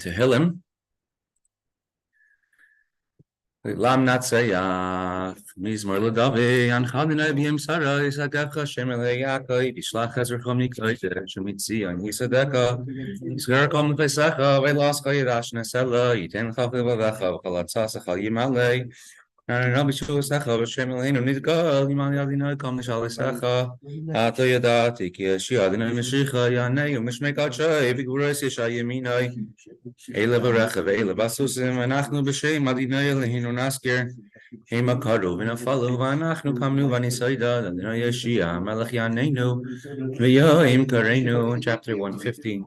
Tehillim. Lam Natsayach, Mizmor Ladavi, Anchadina Bim Sarai, Sadevcha Shemele Yaakov, Ishlach Ezrachom Nikloite, Shemitzi, and Yisadeka, Isgarakom Pesacha, Velas Kayrash Nesella, Yiten Chavivacha, Kalatsasa Yimale, and Rabishu Sacha, Shemelino Nidgal, Iman Yadina, Kamishal Sacha, Atoyada, Tiki, Shiadina Mishicha, Yane, Mishmekacha, Eviguras Yamina. Eila Barecha, Eila Basusim, Anachnu B'Shem, Adinay Lehinu Nasker, Hema Karu, V'Nafalu, V'Anachnu Kamnu, V'Nisaida, Adinay Yeshia, Melech Yaneinu, V'Yoim Kareinu, chapter 115.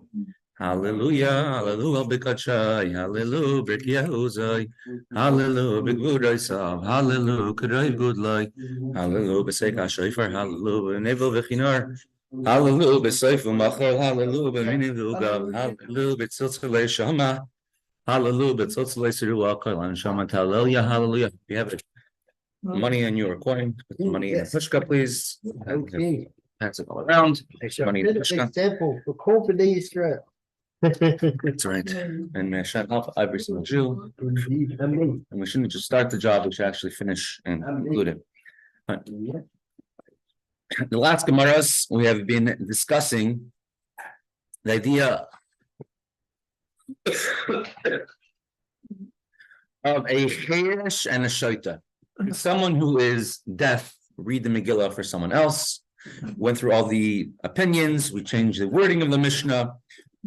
Hallelujah, Hallelujah, B'Kachai, Hallelujah, B'K Yehuzai, Hallelujah, B'Gvuday Sav, Hallelujah, K'Rayv Gudlai, Hallelujah, B'Seik HaShoifar, Hallelujah, B'Nevel V'Chinar, Hallelujah, B'Seif U'Machal, Hallelujah, B'Mini V'Ugav, Hallelujah, B'Tzotzalei Shama, Hallelujah, B'Tzotzalei Siruah, Kolan Shama, Hallelujah, Hallelujah. If you have it, money in your recording, put the money in the pushka, please. Okay. Pass it all around. Money in the pushka. Example for confidence strap. That's right. And may Hashem help every single Jew. And we shouldn't just start the job, we should actually finish and conclude it. Right. The last Gemaras, we have been discussing the idea of a cheresh and a shaita. Someone who is deaf, read the Megillah for someone else. Went through all the opinions, we changed the wording of the Mishnah.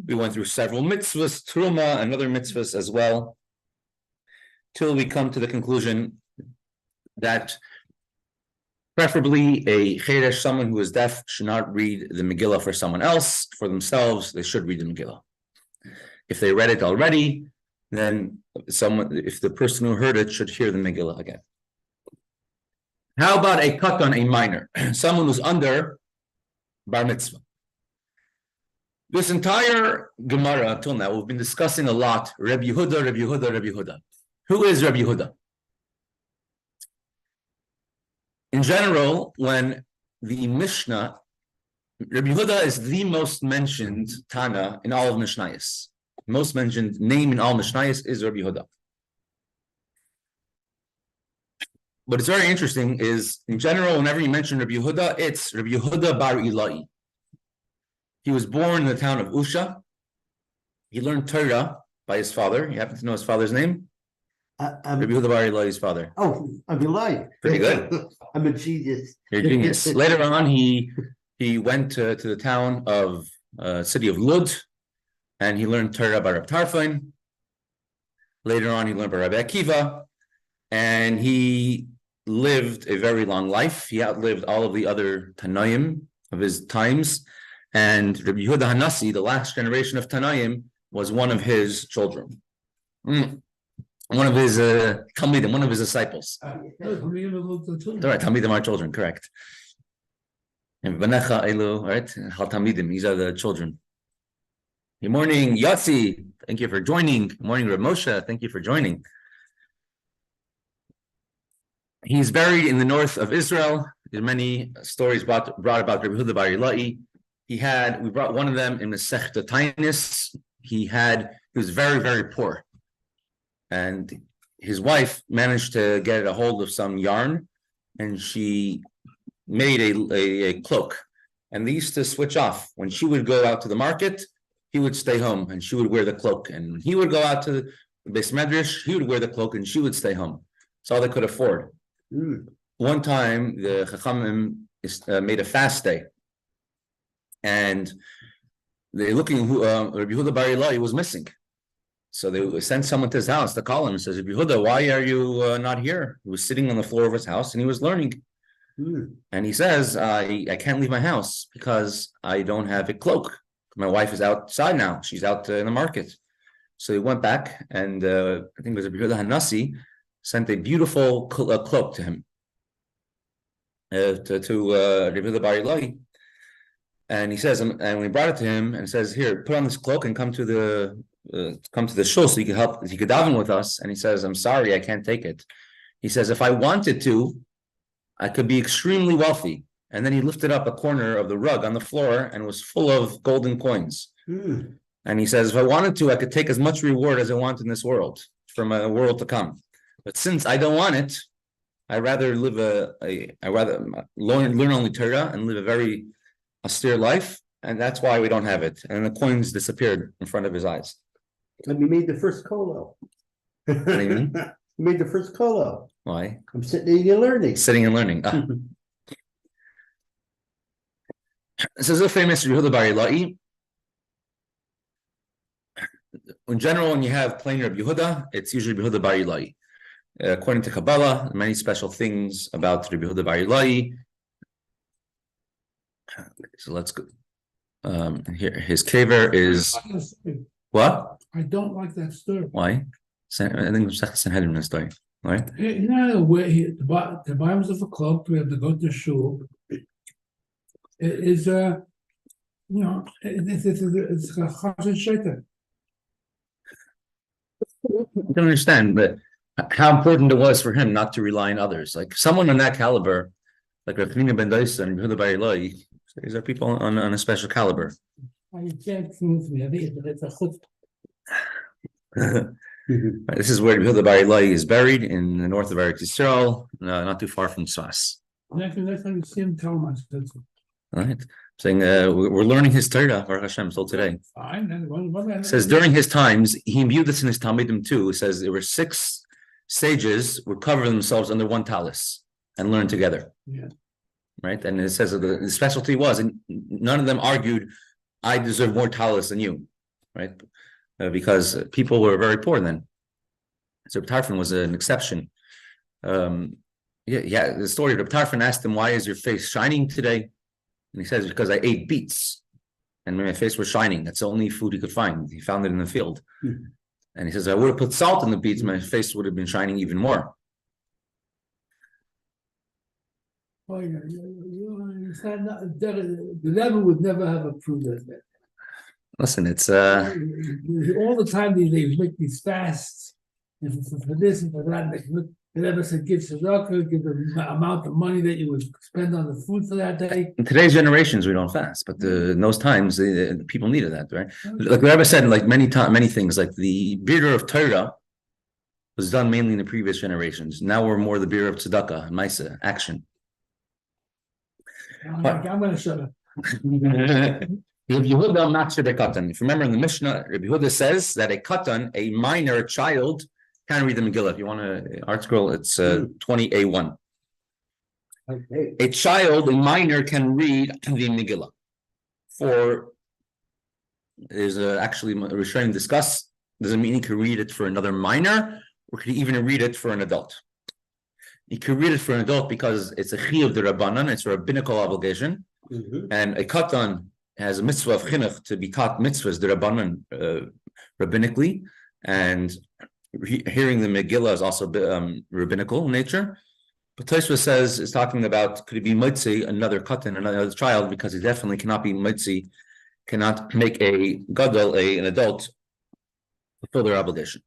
We went through several mitzvahs, truma, and other mitzvahs as well, till we come to the conclusion that preferably a cheresh, someone who is deaf, should not read the Megillah for someone else. For themselves, they should read the Megillah. If they read it already, then if the person who heard it should hear the Megillah again. How about a katan, a minor, someone who's under bar mitzvah? This entire Gemara until now, we've been discussing a lot, Rabbi Yehuda, Rabbi Yehuda, Rabbi Yehuda. Who is Rabbi Yehuda? In general, when the Mishnah, Rabbi Yehuda is the most mentioned Tana in all of Mishnayos. Most mentioned name in all Mishnayos is Rabbi Yehuda. What is very interesting is, in general, whenever you mention Rabbi Yehuda, it's Rabbi Yehuda bar Ilai. He was born in the town of Usha. He learned Torah by his father. You happen to know his father's name? Rabbi Yehuda bar Ilai's father. Oh, I'm Eli. Pretty good. I'm a genius. You're a genius. Later on, he went to the town of city of Lud, and he learned Torah by Reb Tarfon. Later on, he learned by Rabbi Akiva, and he lived a very long life. He outlived all of the other Tanaim of his times. And Rabbi Yehuda Hanasi, the last generation of Tanaim, was one of his children. One of his Talmidim, one of his disciples. All right, Talmidim are children, correct. And Banecha Elu, right? Hal Talmidim, these are the children. Good morning, Yossi. Thank you for joining. Good morning, Reb Moshe. Thank you for joining. He's buried in the north of Israel. There are many stories brought about Rabbi Yehuda bar Ilai. We brought one of them in Mesechta Tainis. He was very, very poor. And his wife managed to get a hold of some yarn, and she made a cloak. And they used to switch off. When she would go out to the market, he would stay home, and she would wear the cloak. And when he would go out to the Beis Medrash, he would wear the cloak, and she would stay home. That's all they could afford. One time, the Chachamim made a fast day. And they're looking who Rabbi Yehuda bar Ilai was missing. So they sent someone to his house to call him and says, Rabbi Yehuda, why are you not here? He was sitting on the floor of his house and he was learning. And he says, I can't leave my house because I don't have a cloak. My wife is outside now. She's out in the market. So he went back, and I think it was Rabbi Yehuda Hanasi sent a beautiful cloak to him, to Rabbi Yehuda bar Ilai. And he says, and we brought it to him, and says, "Here, put on this cloak and come to the shul so you could daven with us." And he says, "I'm sorry, I can't take it." He says, "If I wanted to, I could be extremely wealthy." And then he lifted up a corner of the rug on the floor, and it was full of golden coins. And he says, if I wanted to, I could take as much reward as I want in this world from a world to come. But since I don't want it, I rather live I rather learn only Torah and live a very austere life, and that's why we don't have it. And the coins disappeared in front of his eyes. And we made the first colo. What do you mean? We made the first colo. Why? I'm sitting and learning. Sitting and learning. This is a famous Yehuda Bar Ilai. In general, when you have plain Rabbi Yehuda, it's usually Yehuda Bar Ilai. According to Kabbalah, many special things about Rabbi Yehuda Bar Ilai. So let's go. Here, his caver is what? I don't like that story. Why? I think it's Sanhedrin in the story. Why? No, where the bottoms of a cloak, we have to go to shul. It is it's a chassid shaitan. I don't understand, but how important it was for him not to rely on others. Like someone on that caliber, like Rav Hina ben Dosa and Yehuda Bar Ilai, these are people on a special caliber. I can't prove me. I think it's a chut. This is where Yehuda Bar Ilai is buried in the north of Eretz Yisrael, not too far from Tzfas. Next time you see him, tell him I said so. All right, saying we're learning his Torah, Baruch Hashem, till today. Fine. It says during his times, he imbued this in his Talmidim too. It says there were 6 sages would cover themselves under one talis and learn together. Yeah. Right, and it says that the specialty was, and none of them argued, I deserve more talis than you, right? Because people were very poor then. So Tarfon was an exception. The story of Tarfon asked him, why is your face shining today? And he says, because I ate beets and my face was shining. That's the only food he could find. He found it in the field. And he says, I would have put salt in the beets, my face would have been shining even more. Oh, yeah. The devil would never have approved of that. Listen, it's all the time they make these fasts and for this and for that. They never said give tzedakah, give the amount of money that you would spend on the food for that day. in today's generations we don't fast, but in those times the people needed that, right? Like the Rebbe said, like many things, like the birur of Torah was done mainly in the previous generations. Now we're more the birur of tzedakah, maisa, action. I'm going to shut up. Rabbi Yehuda Maksher Bekatan. If you remember in the Mishnah, Rabbi Yehuda says that a katan, a minor child, can read the Megillah. If you want an art scroll, it's 20A1. Okay. A child, a minor, can read the Megillah. There's actually Rishonim discuss, doesn't mean he can read it for another minor, or could he even read it for an adult? He could read it for an adult because it's a chiyuv de rabbanan, it's a rabbinical obligation, and a katan has a mitzvah of chinuch to be taught mitzvahs de rabbanan rabbinically, and hearing the Megillah is also rabbinical in nature. But Tosfos says, is talking about, could he be mitzi, another katan, another child, because he definitely cannot be mitzi, cannot make a gadol, an adult, fulfill their obligation.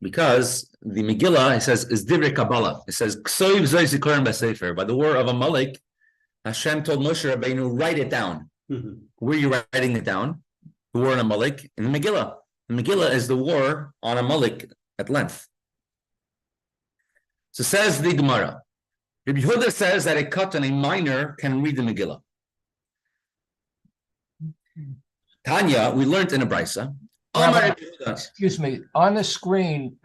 Because the Megillah, it says, is divrei Kabbalah. It says, Ksoiv zoy zikorim b'sefer. By the word of Amalek, Hashem told Moshe Rabbeinu, write it down. Where are you writing it down? The war on Amalek in the Megillah. The Megillah is the war on Amalek at length. So says the Gemara. Rabbi Yehuda says that a katan, a minor, can read the Megillah. Tanya, we learned in a brisa. Excuse me, on the screen,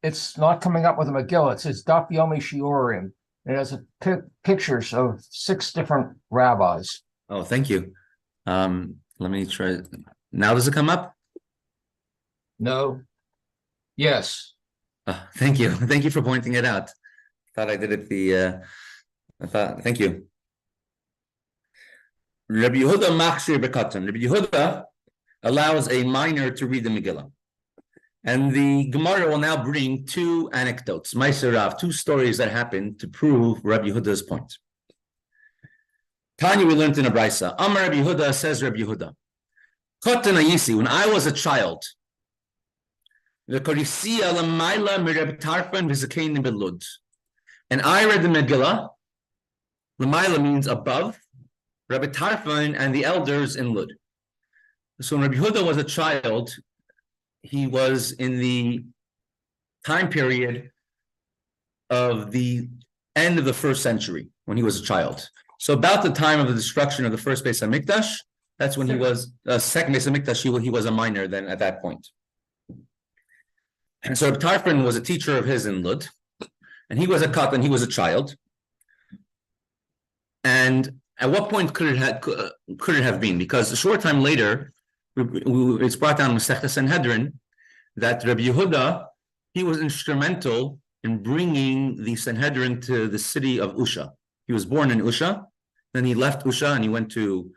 it's not coming up with a Megillah. It says Daf Yomi Shiurim. It has pictures of 6 different rabbis. Oh, thank you. Let me try. Now does it come up? No. Yes. Thank you. Thank you for pointing it out. Thought I did it thank you. Rabbi Yehuda Machshir Bekatan. Rabbi Yehuda allows a minor to read the Megillah. And the Gemara will now bring 2 anecdotes, Ma'aser Rav, 2 stories that happened to prove Rabbi Yehuda's point. Tanya, we learned in a brisa. Amar Rabbi Yehuda, says Rabbi Yehuda, Katan Ayisi, when I was a child, and I read the Megillah. L'mayla means above Rabbi Tarfon and the elders in Lud. So when Rabbi Yehuda was a child, he was in the time period of the end of the first century when he was a child. So about the time of the destruction of the first Beis Hamikdash, that's when he was second Beis Hamikdash. He was a minor then at that point. And so Reb Tarfon was a teacher of his in Lud, and he was a katan, he was a child. And at what point could it have been? Because a short time later, it's brought down in Mesechta Sanhedrin that Rabbi Yehuda, he was instrumental in bringing the Sanhedrin to the city of Usha. He was born in Usha, then he left Usha and he went to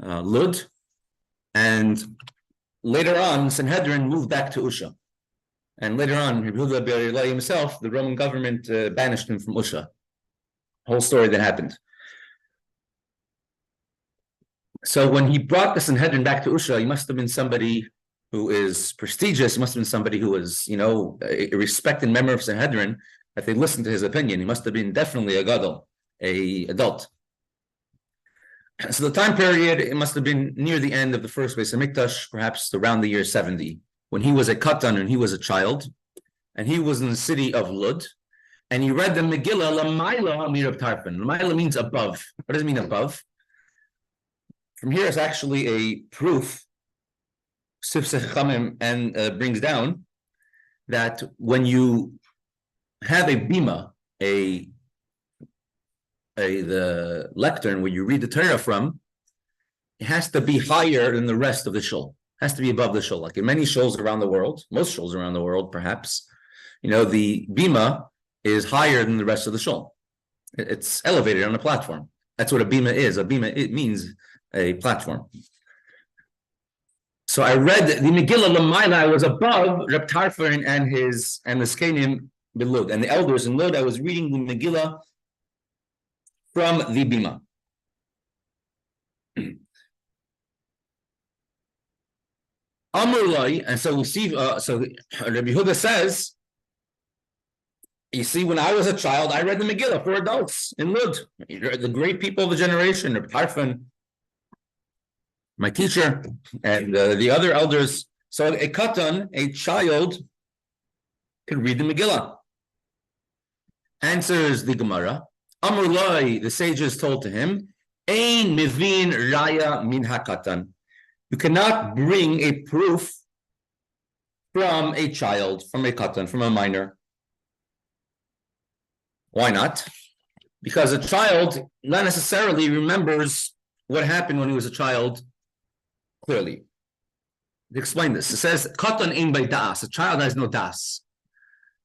Lud, and later on, Sanhedrin moved back to Usha. And later on, Rabbi Yehuda Bar himself, the Roman government banished him from Usha. Whole story that happened. So when he brought the Sanhedrin back to Usha, he must have been somebody who is prestigious. He must have been somebody who was, a respected member of Sanhedrin, that they listened to his opinion. He must have been definitely a gadol, a adult. So the time period, it must have been near the end of the first Beis Hamikdash, perhaps around the year 70, when he was a katan and he was a child, and he was in the city of Lud, and he read the Megillah, Lamayla Amir Tarfon. Lamayla means above. What does it mean above? From here is actually a proof, and brings down that when you have a bima, the lectern where you read the Torah from, it has to be higher than the rest of the shul. It has to be above the shul. Like in many shuls around the world, most shuls around the world, perhaps, the bima is higher than the rest of the shul. It's elevated on a platform. That's what a bima is. A bima, it means a platform. So I read the Megillah Lamaila. I was above Reb Tarfon and the Skenim Belud and the elders in Lud. I was reading the Megillah from the bima. Amrulai, and so we see. So Rabbi Yehuda says, you see, when I was a child, I read the Megillah for adults in Lud. The great people of the generation, Reb Tarfon, my teacher, and the other elders. So a katan, a child, can read the Megillah. Answers the Gemara. Amrulai, the sages told to him, Ein mivin raya min hakatan. You cannot bring a proof from a child, from a katan, from a minor. Why not? Because a child not necessarily remembers what happened when he was a child clearly. Explain this. It says, Katan ein by das. A child has no das.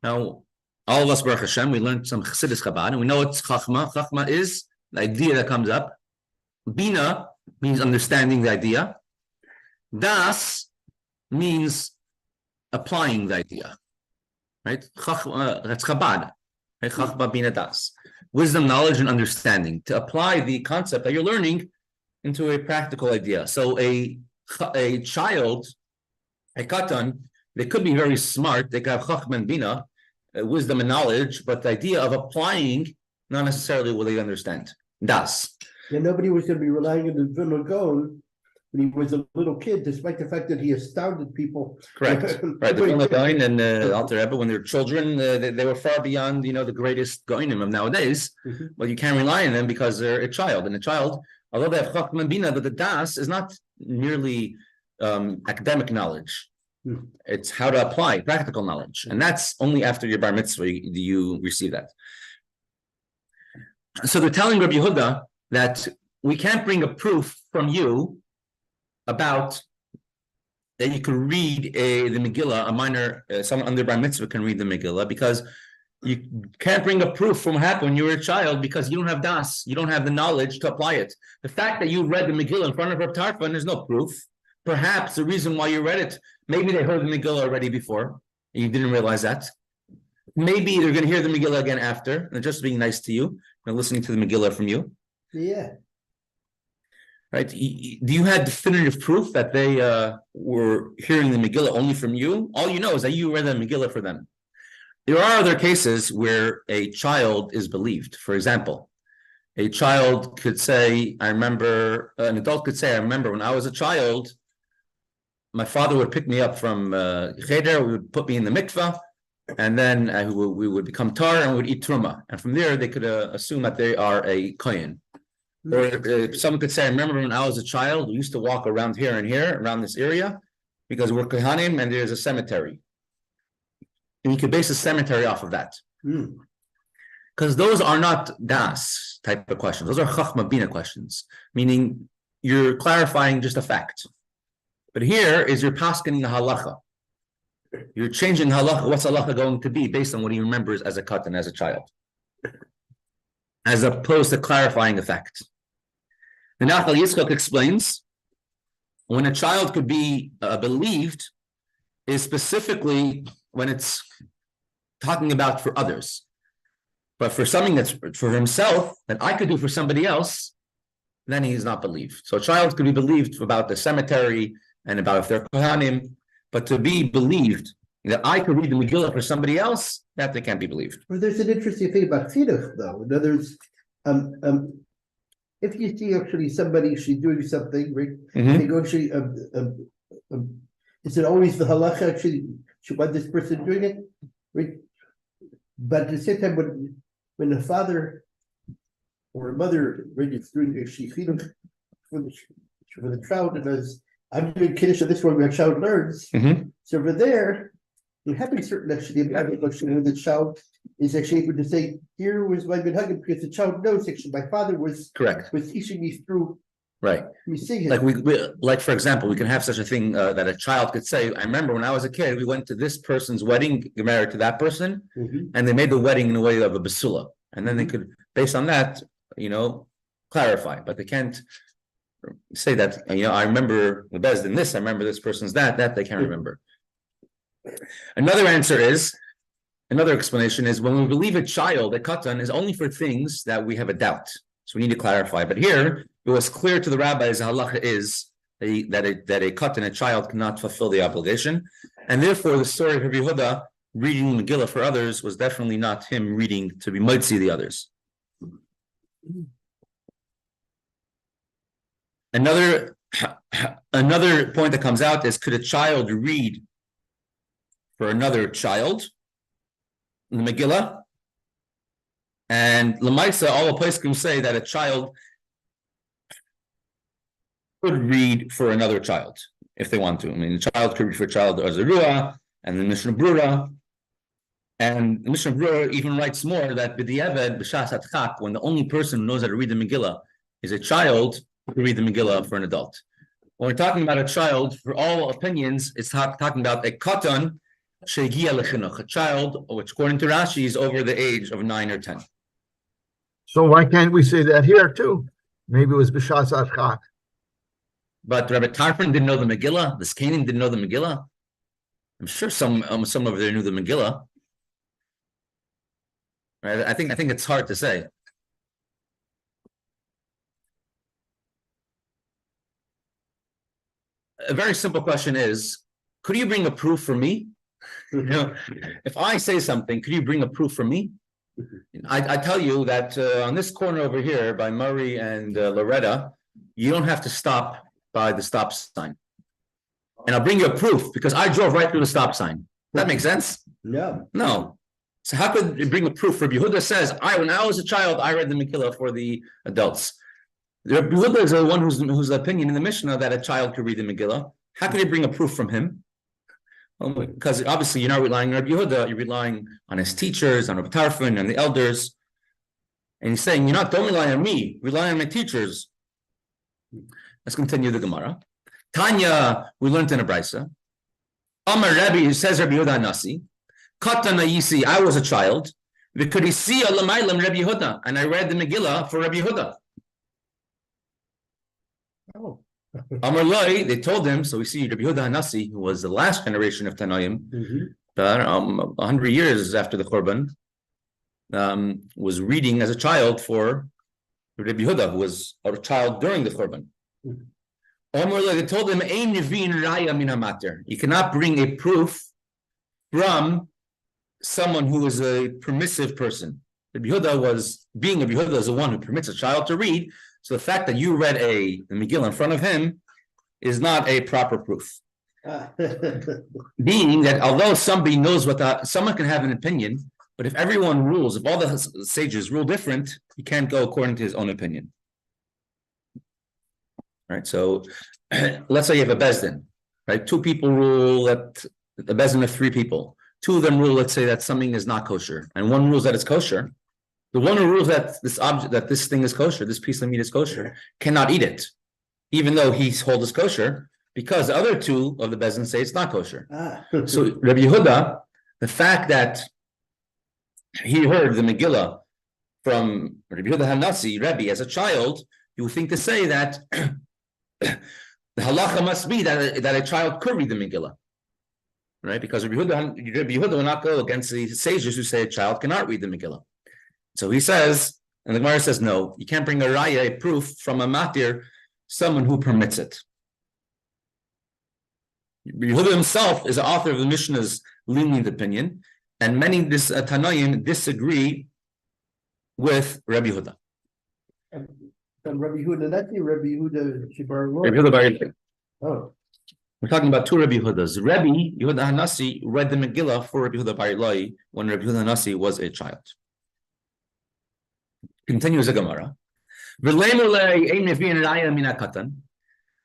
Now, all of us, Baruch Hashem, we learned some Chassidus Chabad, and we know it's Chachma. Chachma is the idea that comes up. Bina means understanding the idea. Das means applying the idea. Right? Chachma, that's Chabad. Right? Chachma Bina Das. Wisdom, knowledge, and understanding. To apply the concept that you're learning into a practical idea. So a child, a katan, they could be very smart. They could have Chachma and Bina, wisdom and knowledge, but the idea of applying, not necessarily will they understand. Das. And nobody was going to be relying on the Vilna Gaon when he was a little kid, despite the fact that he astounded people. Correct. Right. The Vilna Gaon and Alter Rebbe, when they were children, they were far beyond, the greatest Gaonim of nowadays. Mm-hmm. But you can't rely on them because they're a child. And a child, although they have Chachma and Bina, but the Das is not merely academic knowledge. It's how to apply practical knowledge, and that's only after your bar mitzvah do you receive that. So they're telling Rabbi Yehuda that we can't bring a proof from you about that you can read the Megillah. A minor, someone under bar mitzvah can read the Megillah, because you can't bring a proof from what happened when you were a child, because you don't have das, you don't have the knowledge to apply it. The fact that you read the Megillah in front of Reb Tarfon, there's no proof. Perhaps the reason why you read it, maybe they heard the Megillah already before, and you didn't realize that. Maybe they're going to hear the Megillah again after, and just being nice to you, and listening to the Megillah from you. Yeah. Right? Do you have definitive proof that they were hearing the Megillah only from you? All you know is that you read the Megillah for them. There are other cases where a child is believed. For example, a child could say, an adult could say, I remember when I was a child, my father would pick me up from Cheder, we would put me in the mikvah, and then we would become tar and we would eat truma. And from there, they could assume that they are a kohen. Or someone could say, I remember when I was a child, we used to walk around here and here, around this area, because we're kohanim and there's a cemetery. And you could base a cemetery off of that. Because those are not das type of questions. Those are chachma bina questions, meaning you're clarifying just a fact. But here is you're paskening the halacha. You're changing halacha. What's halacha going to be based on what he remembers as a katan, as a child, as opposed to clarifying a fact. The Nachal Yitzchak explains when a child could be believed is specifically when it's talking about for others. But for something that's for himself that I could do for somebody else, then he's not believed. So a child could be believed about the cemetery and about if they're kohanim, but to be believed that I could read the Megillah for somebody else, that they can't be believed. Well, there's an interesting thing about chinuch, though. In other words, if you see actually somebody, she's doing something, right? They go actually, is it always the halacha actually? Should want this person doing it, right? But at the same time, when a father or a mother, right, is doing a chinuch for the child, and as I'm doing kiddush of this one, where a child learns. So over there, there have been certain actually where the child is actually able to say, "Here was my minhagim," because the child knows actually my father was teaching me through. Right. Me seeing it. Like we like for example, we can have such a thing that a child could say, "I remember when I was a kid, we went to this person's wedding, married to that person, and they made the wedding in a way of a basula," and then they could, based on that, clarify. But they can't say that, I remember the best in this, I remember this person's that they can't remember. Another explanation is when we believe a child, a katan, is only for things that we have a doubt. So we need to clarify. But here, it was clear to the rabbis, the halacha is that a katan, a child, cannot fulfill the obligation. And therefore, the story of Rabbi Yehuda reading the Megillah for others was definitely not him reading to be mitzi the others. Another point that comes out is, could a child read for another child in the Megillah? And Lamaisa, all the poskim say that a child could read for another child if they want to. I mean, the child could read for a child as a Ruah, and the Mishnah Brura. And the Mishnah Brura even writes more that b'di'evad b'shas hatchak, when the only person who knows how to read the Megillah is a child, to read the Megillah for an adult. When we're talking about a child, for all opinions, it's talking about a katan shegiya lechinuch, a child which, according to Rashi, is over the age of 9 or 10. So why can't we say that here too? Maybe it was b'shas hatchak. But Rabbi Tarfon didn't know the Megillah. The Skanim didn't know the Megillah. I'm sure some over there knew the Megillah. Right? I think it's hard to say. A very simple question is, could you bring a proof for me? If I say something, could you bring a proof for me? I tell you that on this corner over here by Murray and Loretta, you don't have to stop by the stop sign. And I'll bring you a proof because I drove right through the stop sign. That makes sense? No. No. So how could you bring a proof? Rabbi Yehuda says, when I was a child, I read the Megillah for the adults. Rabbi Yehuda is the one whose opinion in the Mishnah that a child could read the Megillah. How can you bring a proof from him? Well, because obviously you're not relying on Rabbi Yehuda, you're relying on his teachers, on Rabbi Tarfon, and the elders. And he's saying, don't rely on me, rely on my teachers. Let's continue the Gemara. Tanya, we learned in a Brisa. Amar Rabbi, says Rabbi Yehuda Nasi, Katan Ayisi, I was a child, V'kodisi alamaylam Rabbi Yehuda, and I read the Megillah for Rabbi Yehuda. Oh. Amar Loi, they told him, so we see Rabbi Yehuda Hanasi, who was the last generation of Tanaim, 100 years after the Korban, was reading as a child for Rabbi Yehuda, who was a child during the Korban. Amar Loi, they told him, Ein Nevin Raya Min HaMater. You cannot bring a proof from someone who is a permissive person. Rabbi Yehuda is the one who permits a child to read. So the fact that you read the Megillah in front of him is not a proper proof. Being that although somebody knows someone can have an opinion, but if everyone rules, if all the sages rule different, he can't go according to his own opinion. Right, so let's say you have a bezdin, right? Two people rule that the bezdin of three people. Two of them rule, let's say that something is not kosher, and one rules that it's kosher. The one who rules that this thing is kosher, this piece of meat is kosher, cannot eat it, even though he holds it's kosher, because the other two of the bezdin say it's not kosher. So Rabbi Yehuda, the fact that he heard the Megillah from Rabbi Yehuda Hanasi, Rebbe, as a child, you would think to say that the halacha must be that a child could read the Megillah, right? Because Rabbi Yehuda will not go against the sages who say a child cannot read the Megillah. So he says, and the Gemara says, no, you can't bring a raya, a proof from a matir, someone who permits it. Rabbi Yehuda himself is the author of the Mishnah's lenient opinion, and many Tanaim disagree with Rabbi Yehuda. And Rabbi Yehuda, that's the Rabbi Yehuda Shibar. Rabbi Yehuda Bar Ilai. Oh, We're talking about two Rabbi Yehudas. Rabbi Yehuda Hanasi read the Megillah for Rabbi Yehuda Bar Ilai when Rabbi Yehuda Hanasi was a child. Continues the Gemara.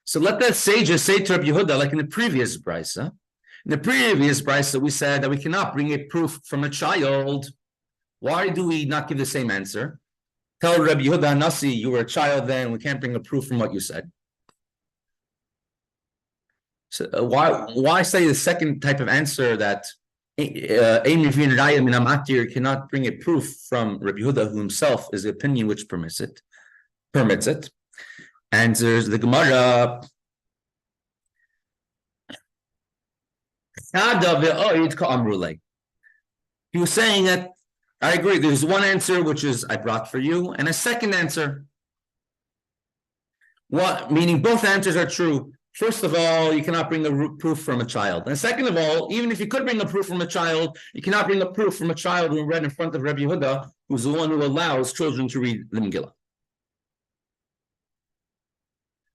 So let the sages say to Rabbi Yehuda, like in the previous brisa. In the previous brisa, we said that we cannot bring a proof from a child. Why do we not give the same answer? Tell Rabbi Yehuda Hanasi, you were a child then, we can't bring a proof from what you said. So why say the second type of answer that cannot bring a proof from Rabbi Yehuda, who himself is the opinion which permits it? And there's the Gemara. He was saying that I agree. There's one answer which is I brought for you, and a second answer. What meaning both answers are true. First of all, you cannot bring a proof from a child. And second of all, even if you could bring a proof from a child, you cannot bring a proof from a child who read in front of Rabbi Yehuda, who's the one who allows children to read the Megillah.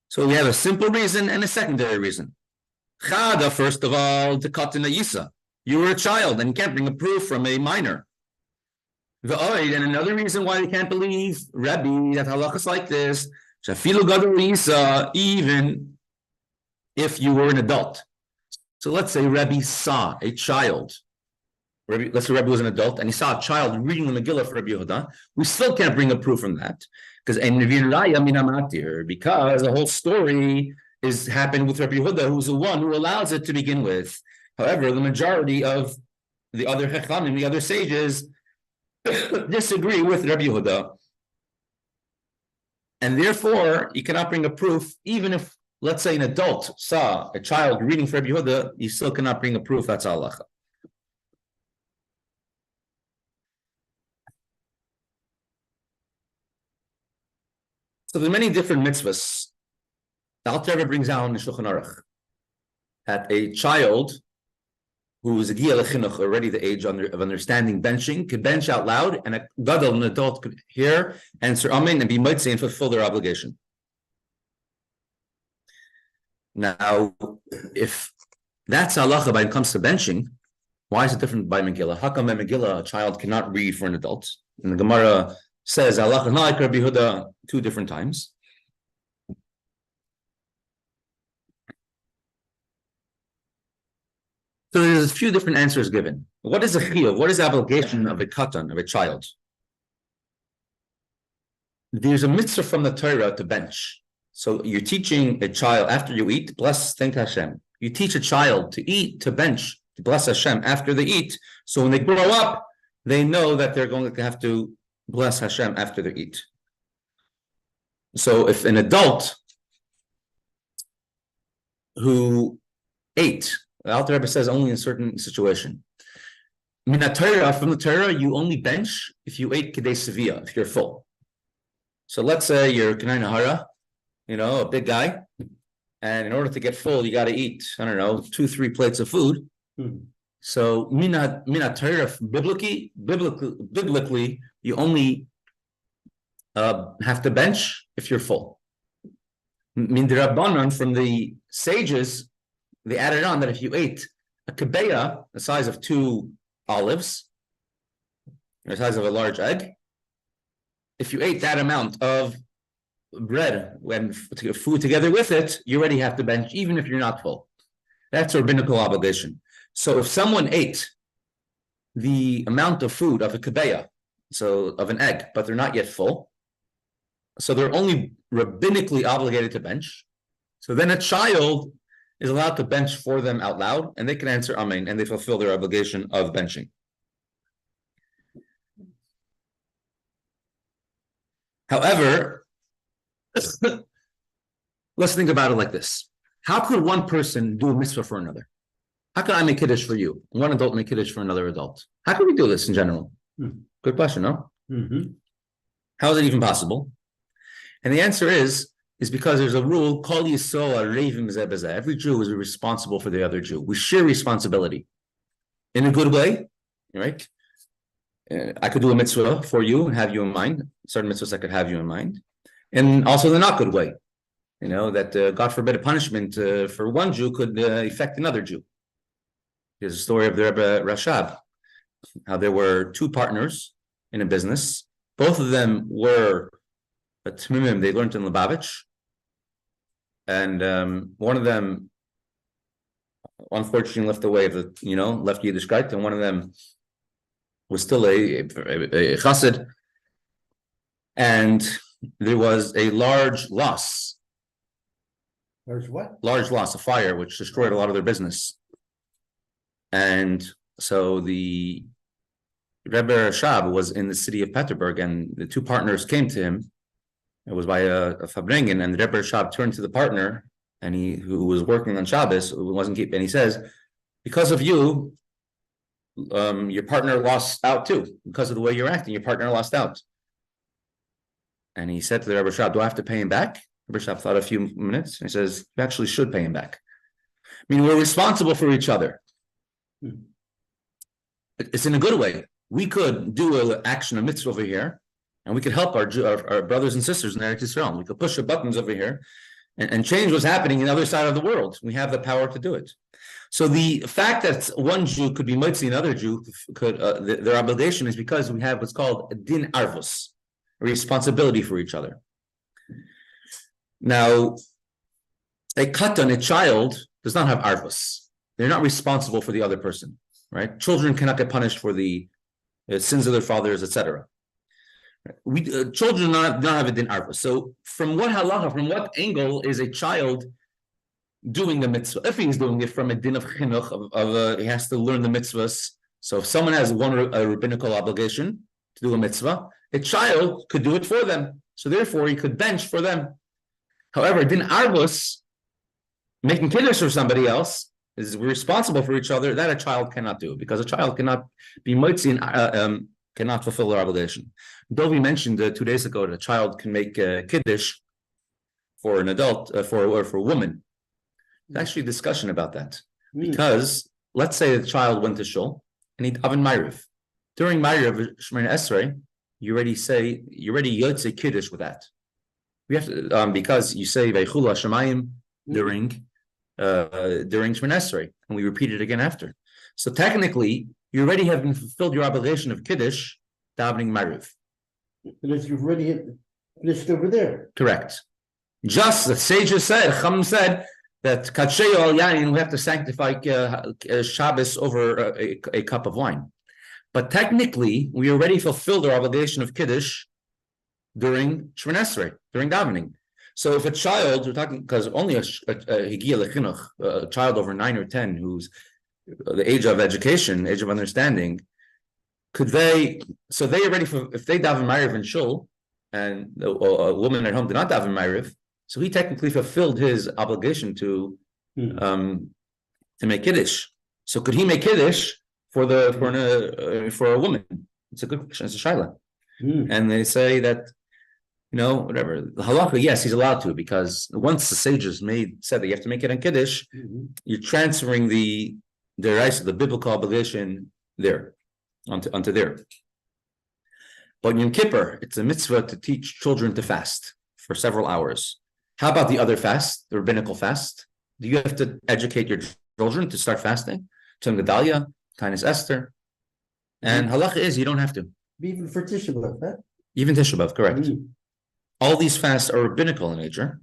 So we have a simple reason and a secondary reason. Chada, first of all, the Katina Yisa. You were a child and you can't bring a proof from a minor. And another reason why you can't believe Rabbi that halakha is like this, Shafilu Gadol Yisa, even if you were an adult. So let's say Rabbi saw a child. Let's say Rabbi was an adult and he saw a child reading the Megillah for Rabbi Yehuda. We still can't bring a proof from that because the whole story is happened with Rabbi Yehuda, who's the one who allows it to begin with. However, the majority of the other Chachamim, the other sages, disagree with Rabbi Yehuda. And therefore, you cannot bring a proof, even if, let's say, an adult saw a child reading for Rabbi Yehuda, you still cannot bring a proof that's halacha. So there are many different mitzvahs. The Alter Rebbe brings out in the Shulchan Aruch that a child who is a Giyah Lechinuch, already the age of understanding benching, could bench out loud, and a gadol, an adult, could hear, answer amen, and be mitzvah and fulfill their obligation. Now, if that's halacha when it comes to benching, why is it different by Megillah? How come by Megillah a child cannot read for an adult? And the Gemara says halacha not like Rabbi Yehuda 2 different times. So there's a few different answers given. What is a chiyuv? What is the obligation of a katan, of a child? There's a mitzvah from the Torah to bench. So you're teaching a child after you eat, thank Hashem. You teach a child to eat, to bench, to bless Hashem after they eat. So when they grow up, they know that they're going to have to bless Hashem after they eat. So if an adult who ate, the Alter Rebbe says only in a certain situation. From the Torah, you only bench if you ate Kedei Sevilla, if you're full. So let's say you're Kanai Nahara, a big guy, and in order to get full, you got to eat, 2-3 plates of food. So Minat Torah, biblically, you only have to bench if you're full. Min D'Rabbanan, from the sages, they added on that if you ate a kebeya, the size of 2 olives, the size of a large egg, if you ate that amount of bread and food together with it, you already have to bench, even if you're not full. That's a rabbinical obligation. So if someone ate the amount of food of a kebeya, so of an egg, but they're not yet full, so they're only rabbinically obligated to bench. So then a child is allowed to bench for them out loud, and they can answer Amen, and they fulfill their obligation of benching. However, let's think about it like this. How could one person do a mitzvah for another? How can I make kiddush for you? One adult make kiddush for another adult. How can we do this in general? Good question, no? How is it even possible? And the answer is because there's a rule called Yisrael. Every Jew is responsible for the other Jew. We share responsibility in a good way, right? I could do a mitzvah for you and have you in mind. Certain mitzvahs I could have you in mind, and also the not good way. You know that God forbid a punishment for one Jew could affect another Jew. There's a story of the Rebbe Rashab, how there were 2 partners in a business. Both of them were Tmimim, they learned in Lubavitch. And one of them, unfortunately, left Yiddishkeit, and one of them was still a chassid. And there was a large loss. There's what? Large loss, a fire, which destroyed a lot of their business. And so the Rebbe Rashab was in the city of Peterburg, and the 2 partners came to him. It was by a Fabrengen, and the Rebbe Rashab turned to the partner, and who was working on Shabbos, who wasn't keeping, and he says, because of you, your partner lost out too. Because of the way you're acting, your partner lost out. And he said to the Rebbe Rashab, do I have to pay him back? Rebbe Rashab thought a few minutes, and he says, you actually should pay him back. I mean, we're responsible for each other. It's in a good way. We could do an action, a mitzvah over here, and we could help our brothers and sisters in Eretz Yisrael. We could push the buttons over here and change what's happening in the other side of the world. We have the power to do it. So the fact that one Jew could be mitzi, another Jew could, their obligation is because we have what's called a din arvus, a responsibility for each other. Now, a katan, a child, does not have arvus. They're not responsible for the other person, right? Children cannot get punished for the sins of their fathers, etc. Children do not have a din arvus. So from what halacha, from what angle is a child doing the mitzvah? If he's doing it from a din of chinuch, he has to learn the mitzvahs. So if someone has a rabbinical obligation to do a mitzvah, a child could do it for them. So therefore, he could bench for them. However, din arvus, making kiddush for somebody else, is responsible for each other, that a child cannot do, because a child cannot be mitzi and cannot fulfill their obligation. Dovi mentioned 2 days ago that a child can make kiddush for an adult, for a woman. There's actually a discussion about that. Because let's say the child went to shul and he davened Ma'ariv. During Ma'ariv, Shemoneh Esrei, you already yotze kiddush with that. We have to, because you say Veichulu Hashemayim during Shemoneh Esrei, and we repeat it again after. So technically, you already have fulfilled your obligation of kiddush davening Ma'ariv. Because you've already hit finished over there. Correct. Just the sages said, Chum said that Katsheyo al Yain, we have to sanctify Shabbos over a cup of wine. But technically, we already fulfilled our obligation of kiddush during Shemoneh Esrei, during davening. So if a child, we're talking, because only a child over 9 or 10 who's the age of education, age of understanding, if they daven Ma'ariv in shul, and a woman at home did not daven Ma'ariv, so he technically fulfilled his obligation to make kiddush. So could he make kiddush for a woman? It's a good question. It's a shaila, and they say that, whatever the halacha, yes, he's allowed to, because once the sages said that you have to make it on kiddush, you're transferring the biblical obligation there onto there. But Yom Kippur, it's a mitzvah to teach children to fast for several hours. How about the other fast, the rabbinical fast, Do you have to educate your children to start fasting? Tzom Gedalia, Taanis Esther. And halacha is you don't have to. Even for Tisha B'Av, huh? Even Tisha B'Av, correct. Mm. All these fasts are rabbinical in nature.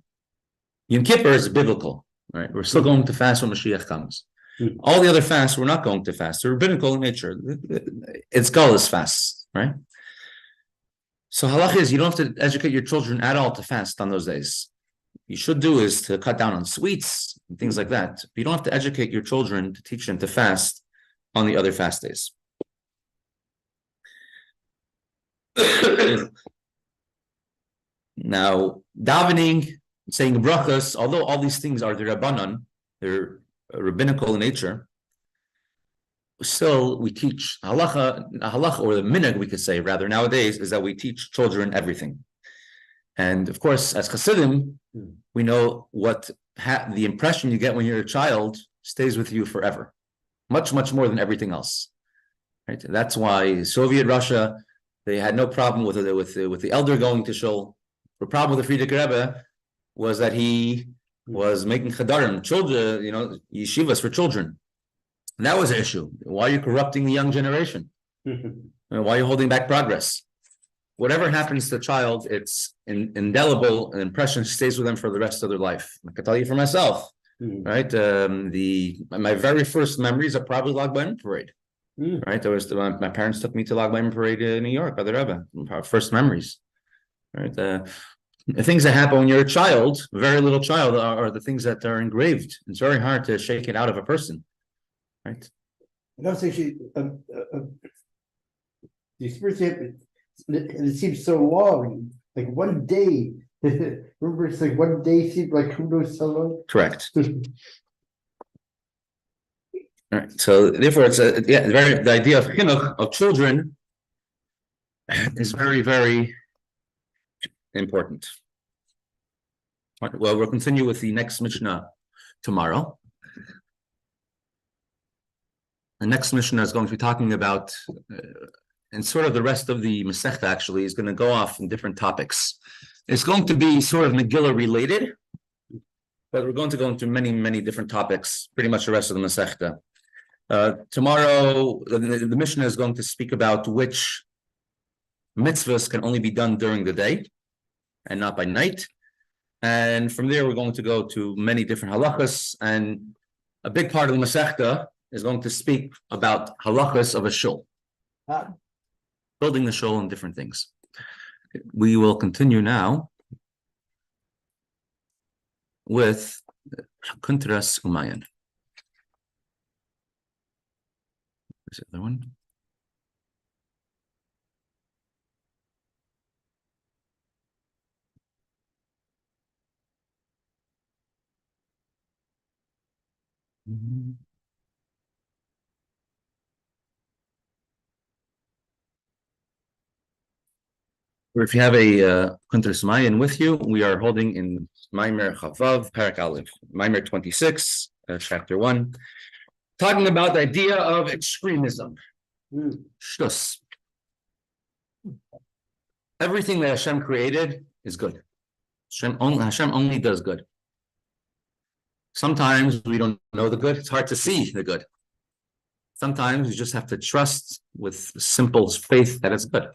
Yom Kippur is biblical, right? We're still going to fast when Mashiach comes. Mm. All the other fasts, we're not going to fast. They're rabbinical in nature. It's Gullah's fasts, right? So halacha is you don't have to educate your children at all to fast on those days. You should do is to cut down on sweets and things like that. But you don't have to educate your children to teach them to fast on the other fast days. Now, davening, saying brachas, although all these things are the rabbanon, they're rabbinical in nature, still we teach halacha, or the minhag we could say rather nowadays, is that we teach children everything. And of course, as Hasidim, we know what the impression you get when you're a child stays with you forever, much, much more than everything else. Right? That's why Soviet Russia, they had no problem with the elder going to shul. The problem with the Frierdiker Rebbe was that he was making chadarim, children, yeshivas for children. And that was an issue. Why are you corrupting the young generation? Why are you holding back progress? Whatever happens to the child, it's indelible, an impression stays with them for the rest of their life. I can tell you for myself, right? My very first memories are probably Lag B'Omer parade. Right, there was my parents took me to Lag B'Omer parade in New York by the Rebbe. Our first memories, right? The things that happen when you're a child, a very little child, are the things that are engraved. It's very hard to shake it out of a person, right? Actually, the experience and it seems so long, like one day. Remember, it's like one day seemed like who knows so long. Correct. All right. So therefore, it's the idea of chinuch of children is very, very important. Right, well, we'll continue with the next Mishnah tomorrow. The next Mishnah is going to be talking about, and sort of the rest of the Mesechta actually is going to go off in different topics. It's going to be sort of Megillah related, but we're going to go into many, many different topics, pretty much the rest of the Mesechta. Tomorrow, the Mishnah is going to speak about which mitzvahs can only be done during the day and not by night. And from there, we're going to go to many different halachas. And a big part of the Masechta is going to speak about halachas of a shul, building the shul and different things. We will continue now with Kuntras Umayan. Is it the other one? Or if you have a Kuntras Umayan with you, we are holding in Maimer Chavav, Parak Aleph, Maimer 26, chapter 1. Talking about the idea of extremism. Shtus. Everything that Hashem created is good. Hashem only does good. Sometimes we don't know the good. It's hard to see the good. Sometimes you just have to trust with simple faith that it's good.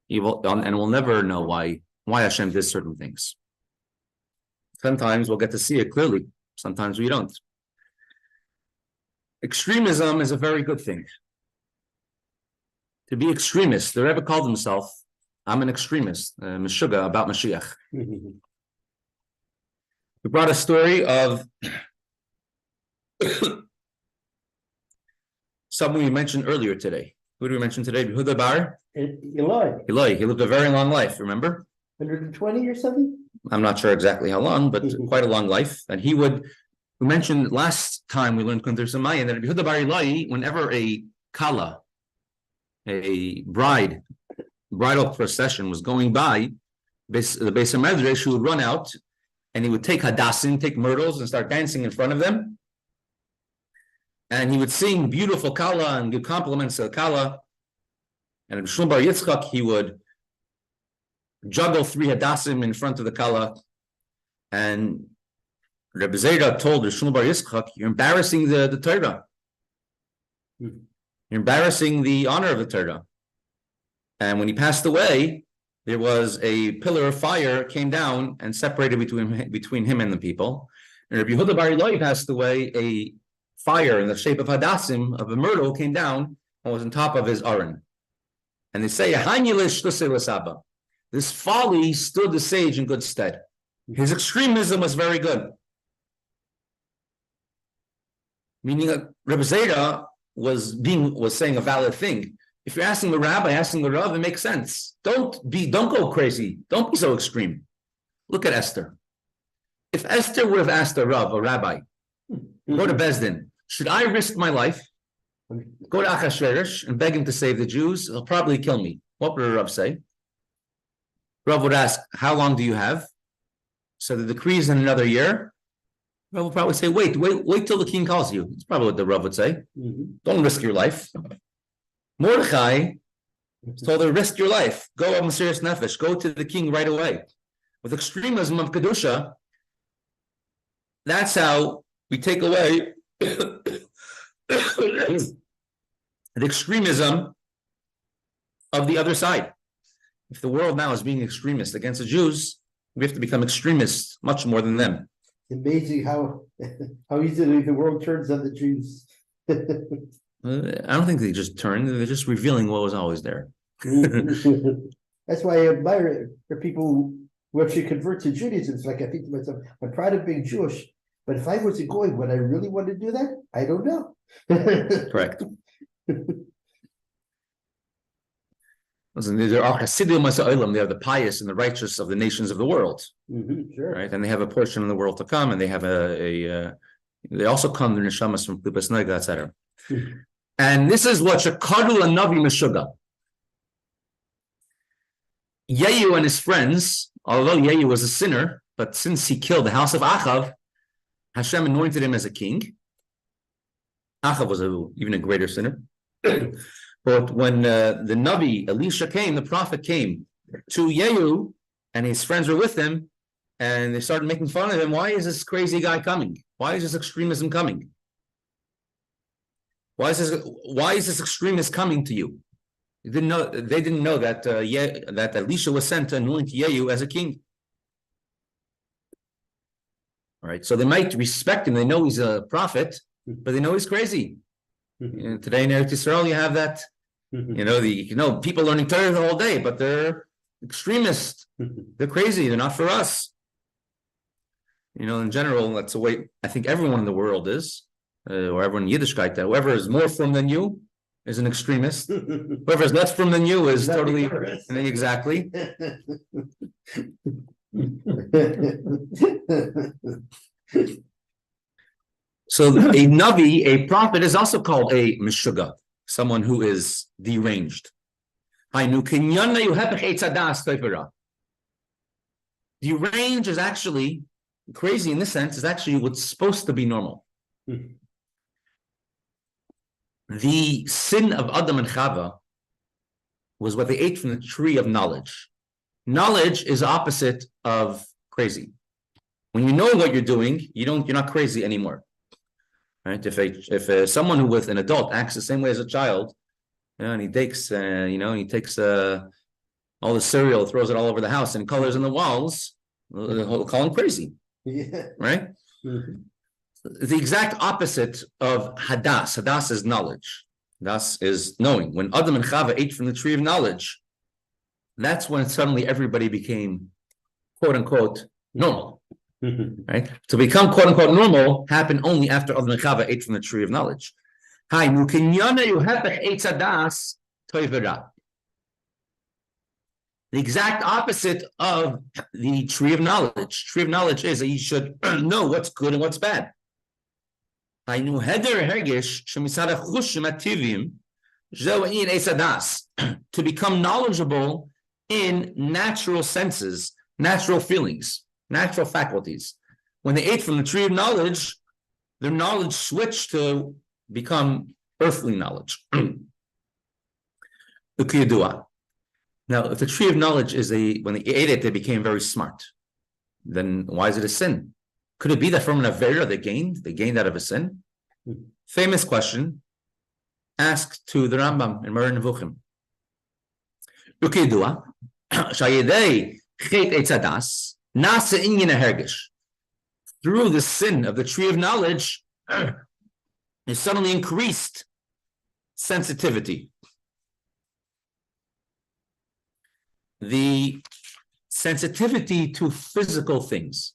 And we'll never know why Hashem did certain things. Sometimes we'll get to see it clearly. Sometimes we don't. Extremism is a very good thing. To be extremist, the Rebbe called himself, I'm an extremist, Meshuggah, about Mashiach. We brought a story of someone we mentioned earlier today. Who did we mention today? Yehuda Bar? Eloi. He lived a very long life, remember? 120 or something? I'm not sure exactly how long, but quite a long life. And we mentioned last time we learned Kuntras Umayan that Yehuda Bar Eloi, whenever a kala, a bridal procession was going by, the Beis HaMedrash, who would run out and he would take hadassim, take myrtles, and start dancing in front of them. And he would sing beautiful kala and give compliments to the kala. And in Shlomo Bar Yitzchak, he would juggle 3 hadassim in front of the kala. And Rebbe Zera told Rishon Bar Yitzchak, you're embarrassing the Torah. You're embarrassing the honor of the Torah. And when he passed away, there was a pillar of fire came down and separated between him and the people. And Rabbi Yehuda Bar Ilai passed away, a fire in the shape of hadassim, of a myrtle, came down and was on top of his aron. And they say, this folly stood the sage in good stead. His extremism was very good. Meaning that Rebbe Zera was saying a valid thing. If you're asking the rabbi, asking the rav, it makes sense. Don't go crazy. Don't be so extreme. Look at Esther. If Esther would have asked a rav, a rabbi, go to Bezdin, should I risk my life? Go to Achashverosh and beg him to save the Jews. He'll probably kill me. What would a rav say? Rav would ask, how long do you have? So the decree is in another year. Rav would probably say, wait till the king calls you. That's probably what the Rav would say. Don't risk your life. Mordechai told her, risk your life. Go on Mesiras Nefesh. Go to the king right away. With extremism of Kedusha, that's how we take away the extremism of the other side. If the world now is being extremist against the Jews, we have to become extremists much more than them. It's amazing how easily the world turns on the Jews. I don't think they just turned, they're just revealing what was always there. That's why I admire for people who actually convert to Judaism. It's like I think to myself, I'm proud of being Jewish, but if I wasn't going, would I really want to do that? I don't know. Correct. Listen, there are Hasidim Masa'olam, they are the pious and the righteous of the nations of the world. Sure. Right, and they have a portion in the world to come, and they have they also come the neshamas from Klipas Noiga, etc. And this is what Shekadu Navi Meshuga. Yehu and his friends, although Yehu was a sinner, but since he killed the house of Achav, Hashem anointed him as a king. Achav was even a greater sinner. But when the Navi, Elisha came, the prophet came to Yehu, and his friends were with him, and they started making fun of him. Why is this crazy guy coming? Why is this extremism coming? Why is this extremist coming to you? They didn't know that that Elisha was sent to anoint Yehu as a king. All right, so they might respect him. They know he's a prophet, but they know he's crazy. And today in Eretz Yisrael, you have that. People learning Torah the whole day, but they're extremists. They're crazy. They're not for us. In general, that's the way I think everyone in the world is, or everyone in Yiddishkeit. Whoever is more from than you is an extremist. Whoever is less from than you is totally exactly. So a Navi, a prophet, is also called a Meshuga, someone who is deranged. Deranged is actually, crazy in this sense, is actually what's supposed to be normal. The sin of Adam and Chava was what they ate from the tree of knowledge. Knowledge is opposite of crazy. When you know what you're doing, you're not crazy anymore. Right? If someone who with an adult acts the same way as a child, and he takes all the cereal, throws it all over the house, and colors on the walls, they'll call him crazy. Yeah. Right? The exact opposite of hadas. Hadas is knowledge. Hadas is knowing. When Adam and Chava ate from the tree of knowledge, that's when suddenly everybody became, quote unquote, normal. Right? To become quote unquote normal happened only after Adam and Chava ate from the tree of knowledge. The exact opposite of the tree of knowledge. Tree of knowledge is that you should know what's good and what's bad. To become knowledgeable in natural senses, natural feelings, natural faculties. When they ate from the tree of knowledge, their knowledge switched to become earthly knowledge. Now, if the tree of knowledge is when they ate it, they became very smart. Then why is it a sin? Could it be that from an Avera they gained out of a sin? Famous question asked to the Rambam in Moreh Nevuchim. Ukidua, shayedei chet etzadas, nasa inyan hergish. Through the sin of the tree of knowledge, it suddenly increased sensitivity. The sensitivity to physical things,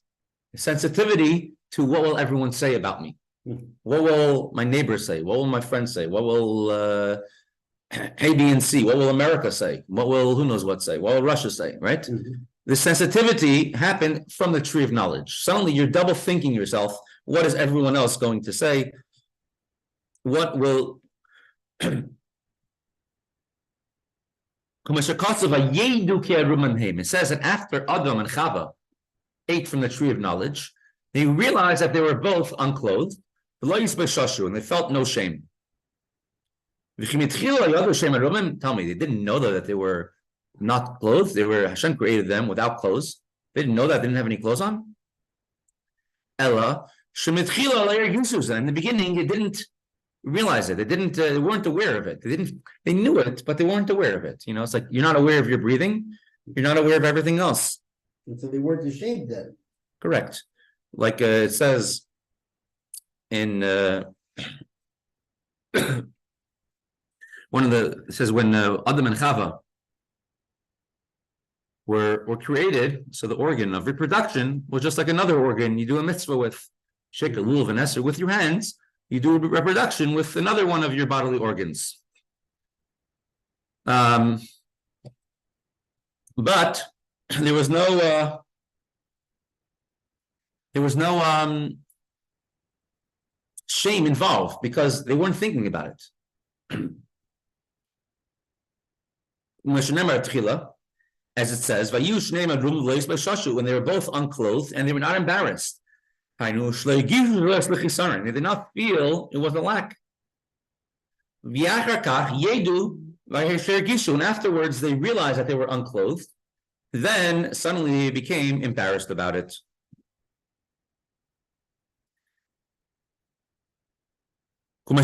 sensitivity to what will everyone say about me, what will my neighbors say, what will my friends say, what will A, B, and C, what will America say, what will who knows what say, what will Russia say, right? The sensitivity happened from the tree of knowledge. Suddenly you're double thinking yourself, what is everyone else going to say? What will it says that after Adam and Chava ate from the tree of knowledge, they realized that they were both unclothed, and they felt no shame. Tell me, they didn't know that they were not clothed. Hashem created them without clothes. They didn't know that, they didn't have any clothes on. Ella, in the beginning, they didn't realize it. They weren't aware of it. They knew it, but they weren't aware of it. It's like you're not aware of your breathing, you're not aware of everything else. And so they weren't ashamed then. Correct. Like it says in it says when Adam and Chava were created, so the organ of reproduction was just like another organ you do a mitzvah with. Shake a lulav and esser with your hands. You do reproduction with another one of your bodily organs. But there was no shame involved because they weren't thinking about it. As it says, when they were both unclothed and they were not embarrassed. They did not feel it was a lack. And afterwards they realized that they were unclothed. Then suddenly they became embarrassed about it. The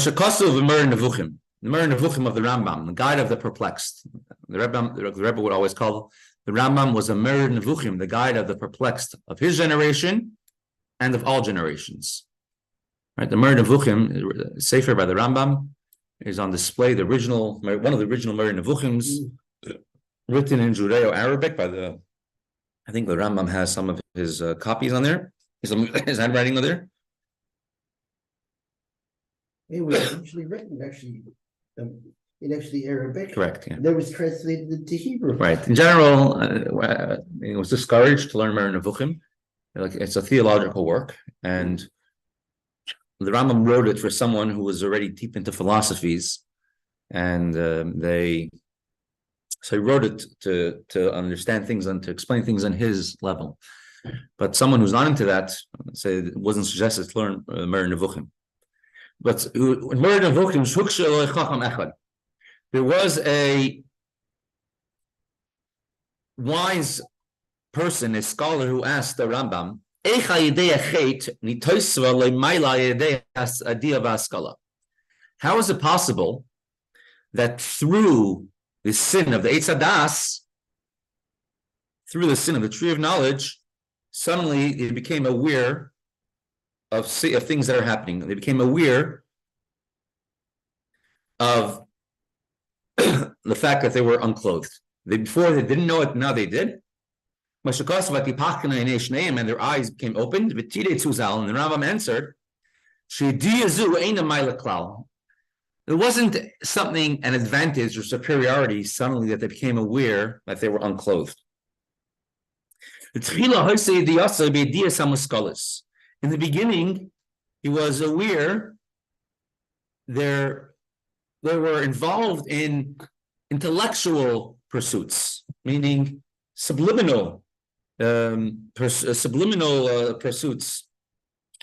Moreh Nevuchim of the Rambam, the guide of the perplexed. The Rebbe would always call the Rambam was a Moreh Nevuchim, the guide of the perplexed of his generation and of all generations. Right, the Moreh Nevuchim, Sefer by the Rambam, is on display. One of the original Moreh Nevuchims, written in Judeo-Arabic by I think the Rambam has some of his copies on there. His handwriting on there. It was actually written in Arabic. Correct. Yeah. That was translated into Hebrew. Right. In general, it was discouraged to learn Moreh Nevuchim. It's a theological work, and the Rambam wrote it for someone who was already deep into philosophies, and he wrote it to understand things and to explain things on his level. But someone who's not into that, say, it wasn't suggested to learn Moreh Nevuchim. But in Moreh Nevuchim, there was a wise person, a scholar, who asked the Rambam, how is it possible that through the sin of the Eitz Hadas, through the sin of the tree of knowledge, suddenly they became aware of things that are happening. They became aware of the fact that they were unclothed. Before they didn't know it, now they did. And their eyes became opened. And the Rambam answered, it wasn't an advantage or superiority suddenly that they became aware that they were unclothed. In the beginning, he was aware they were involved in intellectual pursuits, meaning subliminal pursuits,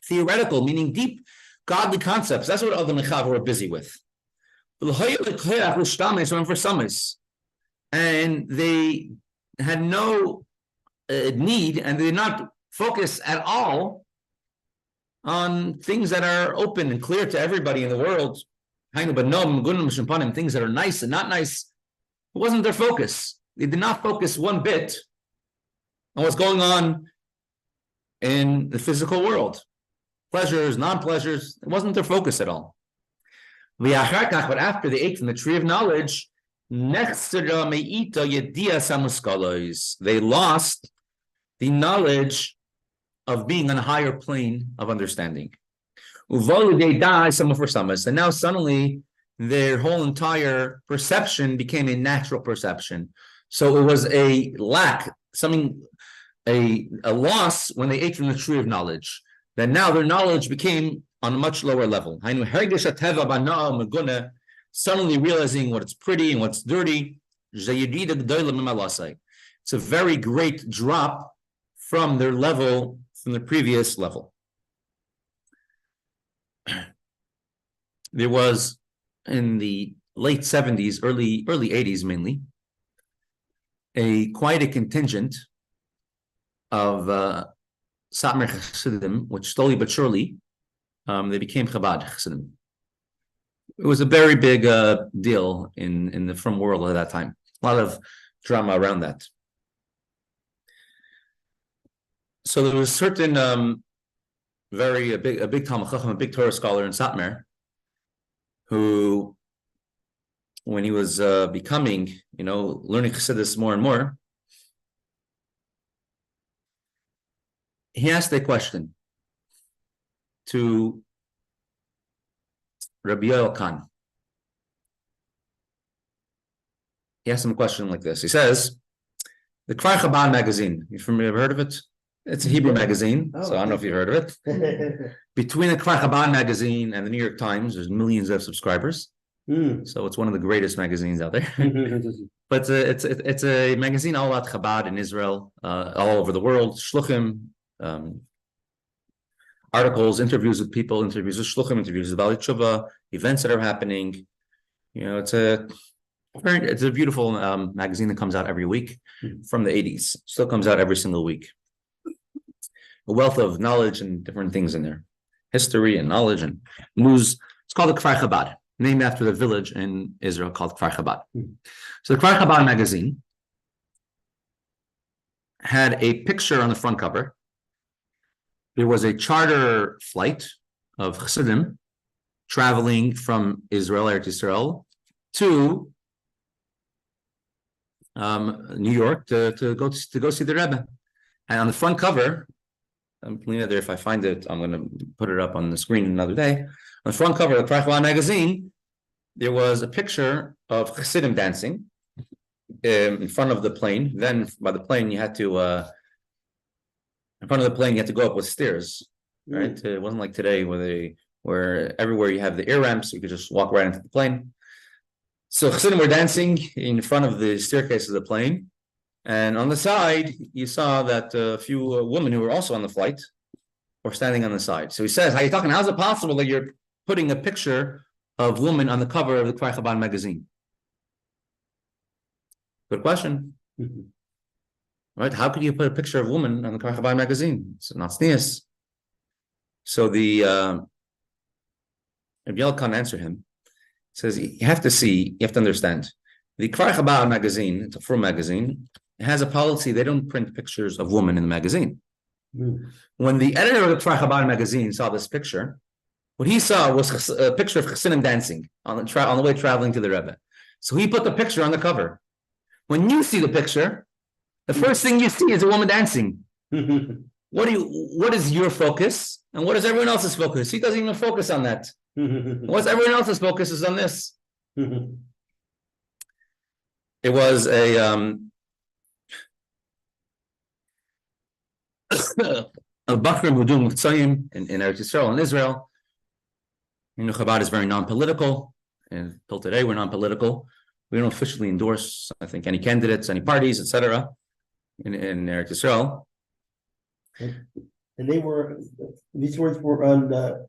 theoretical, meaning deep godly concepts. That's what Adam and Chava were busy with. And they had no need, and they did not focus at all on things that are open and clear to everybody in the world. Things that are nice and not nice. It wasn't their focus. They did not focus one bit on what's going on in the physical world. Pleasures, non-pleasures, it wasn't their focus at all. But after they ate from the tree of knowledge, they lost the knowledge of being on a higher plane of understanding. And now suddenly their whole entire perception became a natural perception. So it was a lack, a loss when they ate from the tree of knowledge. That now their knowledge became on a much lower level. Suddenly realizing what's pretty and what's dirty. It's a very great drop from their level, from the previous level. There was in the late 70s, early 80s mainly, quite a contingent of Satmar Chassidim, which slowly but surely they became Chabad Chassidim. It was a very big deal in the frum world at that time. A lot of drama around that. So there was a certain a big Talmud Chacham, a big Torah scholar in Satmar, who, when he was becoming, learning Chassidus more and more, he asked a question to Rabbi Yoel Khan. He asked him a question like this. He says, the Kfar Chabad magazine, you ever heard of it? It's a Hebrew magazine, so I don't know if you've heard of it. Between the Kfar Chabad magazine and the New York Times, there's millions of subscribers. So it's one of the greatest magazines out there. But it's a magazine all about Chabad in Israel, all over the world. Shluchim, articles, interviews with people, interviews with Shluchim, interviews with Bali Tshuva, events that are happening. It's a beautiful magazine that comes out every week from the 80s. Still comes out every single week. A wealth of knowledge and different things in there. History and knowledge and news. It's called the Kfar Chabad, named after the village in Israel called Kfar Chabad. So the Kfar Chabad magazine had a picture on the front cover. There was a charter flight of Chassidim traveling from Israel, Eretz Yisrael, to New York to go see the Rebbe. And on the front cover, I'm putting it there. If I find it, I'm going to put it up on the screen another day. On the front cover of the Kfar Chabad magazine, there was a picture of Chassidim dancing in front of the plane. Then by the plane, you had to in front of the plane, you had to go up with stairs, right? It wasn't like today where everywhere you have the air ramps, you could just walk right into the plane. So Chassidim were dancing in front of the staircase of the plane. And on the side, you saw that a few women who were also on the flight were standing on the side. So he says, how are you talking? How's it possible that you're putting a picture of women on the cover of the Kfar Chabad magazine? Good question. Right? How could you put a picture of women on the Kfar Chabad magazine? It's not sneeze. So the Rabbi Yoel Khan answered him. He says, you have to understand. The Kfar Chabad magazine, it's a frum magazine, it has a policy, they don't print pictures of women in the magazine. When the editor of the Kfar Chabad magazine saw this picture, what he saw was a picture of Chassidim dancing on the way traveling to the Rebbe. So he put the picture on the cover. When you see the picture, the first thing you see is a woman dancing. What is your focus? And what is everyone else's focus? He doesn't even focus on that. What's everyone else's focus is on this. It was a Bakrim who doing Mitzayim in Eretz Yisrael in Israel. Chabad is very non-political, and till today we're non-political. We don't officially endorse, I think, any candidates, any parties, etc. in Eretz Yisrael. And these words were on.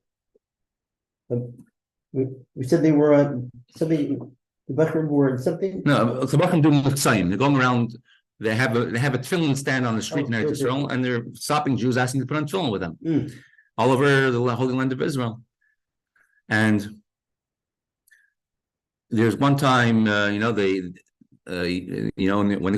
We said they were on something. The Bakrim were on something. No, the Bakrim doing Mitzayim. They're going around. They have a tefillin stand on the street in Eretz Yisrael, and they're stopping Jews asking to put on tefillin with them. all over the Holy Land of Israel. And there's one time, when they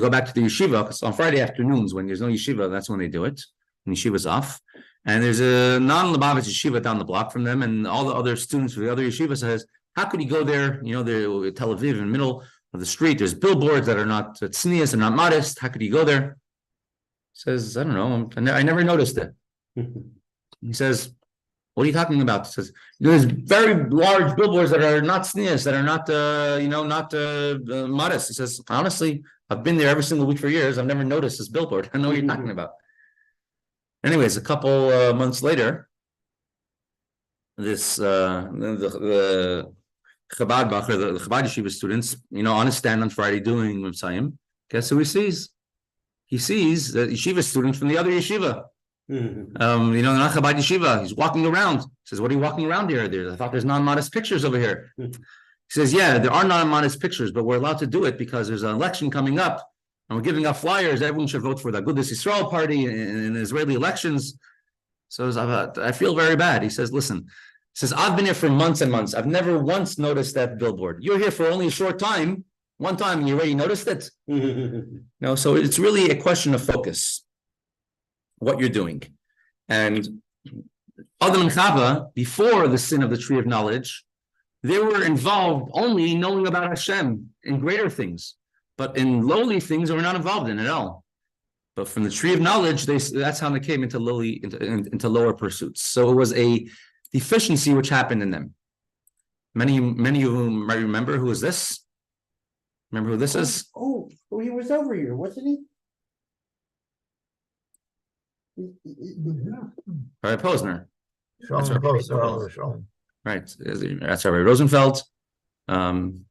go back to the yeshiva, because on Friday afternoons, when there's no yeshiva, that's when they do it. When yeshiva's off. And there's a non-Lubavitch yeshiva down the block from them, and all the other students from the other yeshiva says, how could he go there? They're Tel Aviv in the middle of the street. There's billboards that are not tznius and not modest. How could he go there? He says, I don't know. I never noticed it. He says, what are you talking about? He says, there's very large billboards that are not tznius, that are not, modest. He says, honestly, I've been there every single week for years. I've never noticed this billboard. I know what you're talking about. Anyways, a couple months later, this the Chabad Bacher, the Chabad Yeshiva students, on a stand on Friday doing Messiah, guess who he sees? He sees the yeshiva student from the other yeshiva. Not Chabad Yeshiva. He's walking around. He says, what are you walking around here? I thought there's non-modest pictures over here. He says, yeah, there are non-modest pictures, but we're allowed to do it because there's an election coming up. And we're giving out flyers. Everyone should vote for the Agudas Yisrael party in Israeli elections. So I feel very bad. He says, listen, I've been here for months and months. I've never once noticed that billboard. You're here for only a short time. One time and you already noticed it. So it's really a question of focus, what you're doing. And Adam and Chava, before the sin of the tree of knowledge, they were involved only knowing about Hashem in greater things. But in lowly things, they were not involved in at all. But from the tree of knowledge, that's how they came into lower pursuits. So it was a deficiency which happened in them. Many of you might remember, who is this? Remember who this is? Oh, he was over here, wasn't he? Rabbi Posner. Shalom. Right. That's Rabbi Rosenfeld. You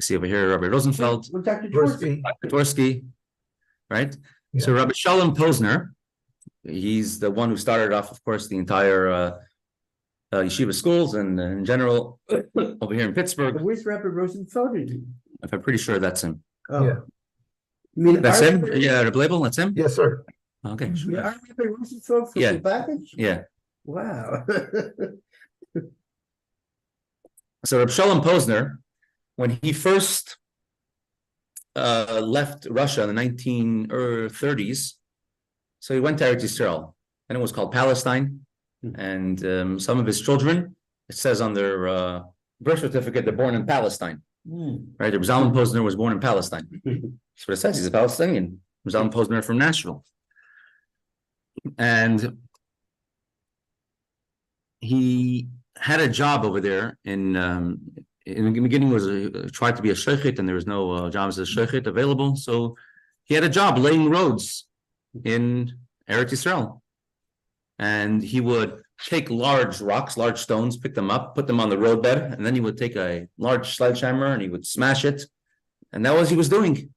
see over here, Rabbi Rosenfeld. Well, Dr. Tversky. Right? Yeah. So Rabbi Shalom Posner, he's the one who started off, of course, the entire yeshiva schools and in general over here in Pittsburgh. Where's Rabbi Rosenfeld? I'm pretty sure that's him. Oh. Yeah. That's him? Yeah, Rabbi Label, that's him? Yes, sir. Okay. Rabbi Rosenfeld from the package? Yeah. Wow. So Rabbi Shalom Posner, when he first left Russia in the 1930s, so he went to Eretz Yisrael, and it was called Palestine. And some of his children, it says on their birth certificate, they're born in Palestine. Right? Rabbi Zalman Posner was born in Palestine. That's what it says. He's a Palestinian. Rabbi Zalman Posner from Nashville. And he had a job over there in the beginning tried to be a shochet, and there was no jobs as a shochet available. So he had a job laying roads in Eretz Yisrael. And he would take large rocks, large stones, pick them up, put them on the roadbed, and then he would take a large sledgehammer and he would smash it. And that was what he was doing.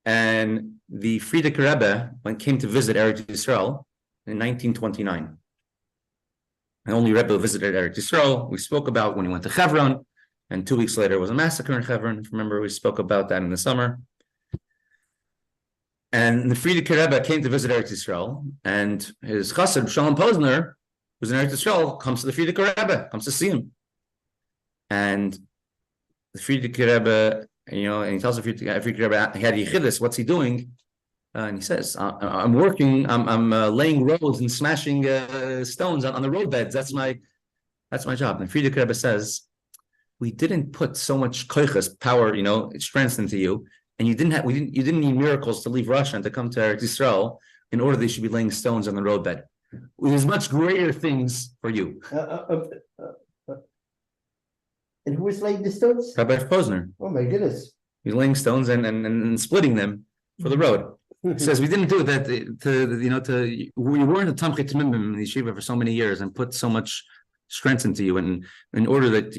And the Frierdiker Rebbe came to visit Eretz Yisrael in 1929. And only Rebbe who visited Eretz Yisrael, we spoke about when he went to Hebron, and 2 weeks later was a massacre in Hebron. Remember, we spoke about that in the summer. And the Frierdiker Rebbe came to visit Eretz Yisrael, and his chassid, Shalom Posner, who's in Eretz Yisrael, comes to the Frierdiker Rebbe, comes to see him. And the Frierdiker Rebbe, and he tells the Frierdiker Rebbe, he had yichidus, what's he doing? And he says, I'm working, I'm laying roads and smashing stones on the roadbeds. That's my job. And Frierdiker Rebbe says, we didn't put so much koiches, power, strength into you. And you didn't need miracles to leave Russia and to come to Eretz Yisrael in order they should be laying stones on the roadbed. There's much greater things for you. And who was laying the stones? Rabbi Posner. Oh my goodness. He's laying stones and splitting them for the road. He says we didn't do that we weren't a Tamchet Mimim in the yeshiva for so many years and put so much strength into you, and in order that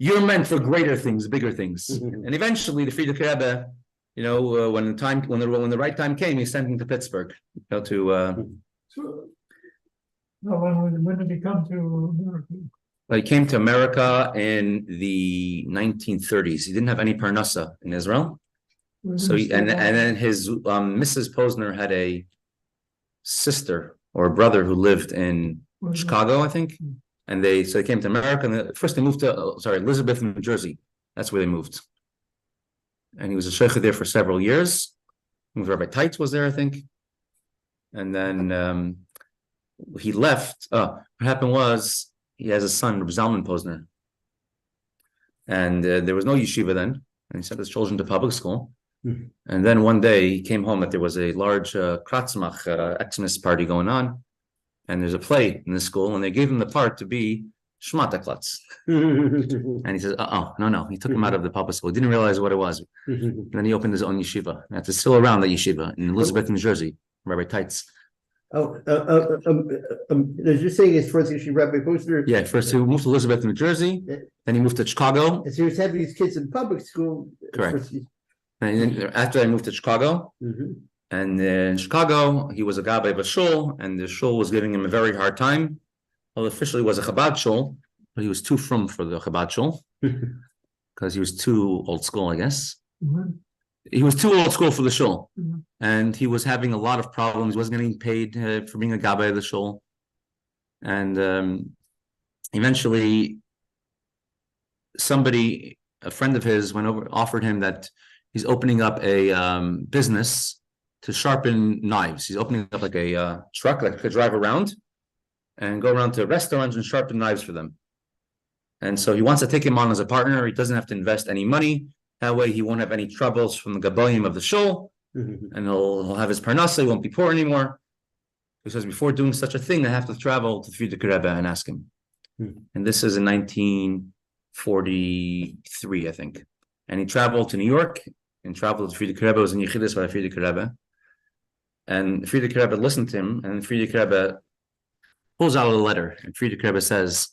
you're meant for greater things, bigger things. And eventually the Frierdiker Rebbe, when the right time came, he sent him to Pittsburgh. When did he come to America? He came to America in the 1930s. He didn't have any parnasa in Israel. So and then his Mrs. Posner had a sister, or a brother who lived in Chicago, I think. And they came to America, and first they moved to Elizabeth, New Jersey. That's where they moved. And he was a sheikh there for several years. Rabbi Teitz was there, I think. And then he left. What happened was he has a son, Reb Zalman Posner. And there was no yeshiva then. And he sent his children to public school. And then one day he came home that there was a large Kratzmach Xmas party going on. And there's a play in the school, and they gave him the part to be Shmata Klutz. And he says, no. He took him out of the public school. He didn't realize what it was. And then he opened his own yeshiva. That's still around, the yeshiva in Elizabeth, New Jersey, Rabbi Teitz. You're saying it's first issue Rabbi Posner? Yeah, first he moved to Elizabeth, New Jersey. Then he moved to Chicago. And so he was having these kids in public school. Correct. And then after I moved to Chicago, and in Chicago, he was a gabbai of a shul, and the shul was giving him a very hard time. Well, officially was a Chabad shul, but he was too frum for the Chabad shul because he was too old school, I guess. He was too old school for the shul, and he was having a lot of problems. He wasn't getting paid for being a gabbai of the shul, and eventually, a friend of his, went over, offered him that he's opening up a business to sharpen knives. He's opening up like a truck that could drive around and go around to restaurants and sharpen knives for them. And so he wants to take him on as a partner. He doesn't have to invest any money. That way he won't have any troubles from the gabayim of the shul, and he'll have his parnasa. He won't be poor anymore. He says before doing such a thing, I have to travel to Frierdiker Rebbe and ask him. And this is in 1943, I think. And he traveled to New York and traveled to Frierdiker Rebbe. Was in Yechidus by Frierdiker Rebbe. And Frierdiker Rebbe listened to him, and Frierdiker Rebbe pulls out a letter, and Frierdiker Rebbe says,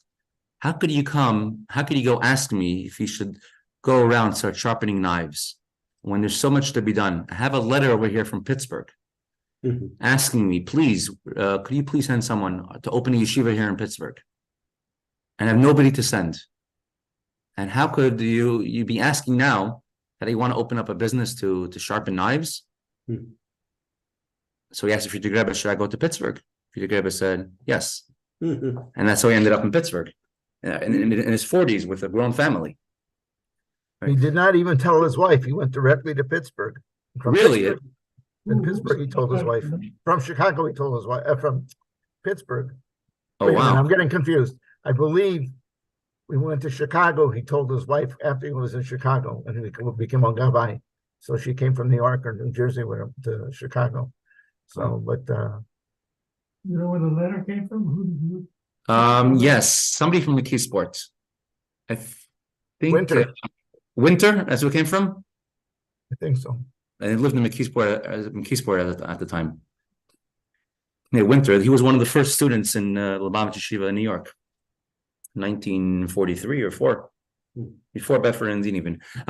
how could you go ask me if you should go around and start sharpening knives when there's so much to be done? I have a letter over here from Pittsburgh asking me, please, could you please send someone to open a yeshiva here in Pittsburgh? And I have nobody to send. And how could you be asking now that you want to open up a business to sharpen knives? So he asked Frierdiker Rebbe, should I go to Pittsburgh? Frierdiker Rebbe said, yes. And that's how he ended up in Pittsburgh in his 40s with a grown family. Right. He did not even tell his wife. He went directly to Pittsburgh. Really? Pittsburgh. In Pittsburgh, he told his wife. From Chicago, he told his wife. From Pittsburgh. Oh, wow. I'm getting confused. I believe we went to Chicago. He told his wife after he was in Chicago, and he became a gabbai. So she came from New York or New Jersey with him to Chicago. So, but you know where the letter came from? Who did you? Yes, somebody from the Key Sports. I think Winter. That's where it came from. I think so. And he lived in McKeesport at the time. Yeah, Winter. He was one of the first students in Lubavitch Yeshiva in New York, 1943 or 4, before Befer and Din even.